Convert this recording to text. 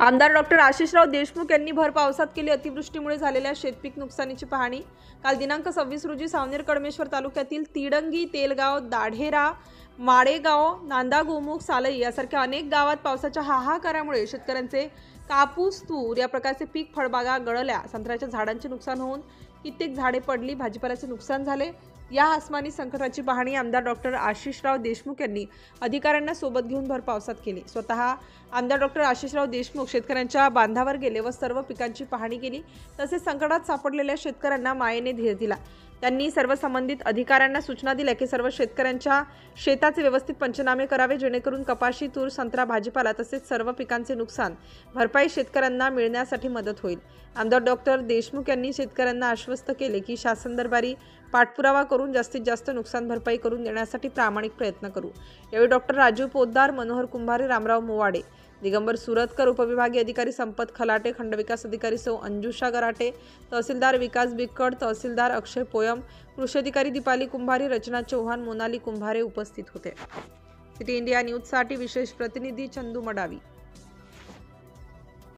आमदार डॉक्टर आशिषराव देशमुख यांनी भर पावसात केली अतिवृष्टीमुळे झालेल्या शेतपीक नुकसानीची पाहणी। काल दिनांक 26 रोजी सावनेर कडमेश्वर तालुक्यातील तिडंगी, तेलगाव, दाढेरा, माडेगाव, नांदा गोमुख, सालई यासारख्या अनेक गावात पावसाच्या हाहाकारामुळे शेतकऱ्यांचे कापूस, तूर या प्रकारचे पीक फळबागा गळल्या, संत्र्याच्या झाडांचे नुकसान होऊन कित्येक झाडे पडली, भाजीपाल्याचे नुकसान झाले। या आसमानी संकटाची पाहणी आमदार डॉक्टर आशिषराव देशमुख यांनी अधिकाऱ्यांना सोबत घेऊन भर पावसात केली। स्वतः आमदार डॉक्टर आशिषराव देशमुख शेतकऱ्यांच्या बांधावर गेले व सर्व पिकांची पाहणी केली। तसेच संकटात सापडलेल्या शेतकऱ्यांना मायेने धीर दिला। त्यांनी सर्व संबंधित अधिकाऱ्यांना सूचना दिल्या की सर्व शेतकऱ्यांच्या शेताचे व्यवस्थित पंचनामे करावे, जेणेकरून कपाशी, तूर, संत्रा, भाजीपाला तसेच सर्व पिकांचे नुकसान भरपाई शेतकऱ्यांना मिळण्यासाठी मदत होईल। आमदार डॉक्टर देशमुख यांनी शेतकऱ्यांना आश्वस्त केले की शासन दरबारी पाठपुरावा करून जास्तीत जास्त नुकसान भरपाई करून देण्यासाठी प्रामाणिक प्रयत्न करू। यावेळी डॉक्टर राजू पोद्दार, मनोहर कुंभारे, रामराव मोवाडे, दिगंबर सुरतकर, उपविभागीय अधिकारी संपत खलाटे, खंडविकास अधिकारी सौ अंजुषा गराटे, तहसीलदार विकास बिक्कड, तहसीलदार अक्षय पोयम, कृषी अधिकारी दीपाली कुंभारे, रचना चौहान, मोनाली कुंभारे उपस्थित होते। सिटी इंडिया न्यूजसाठी विशेष प्रतिनिधी चंदू मडावी।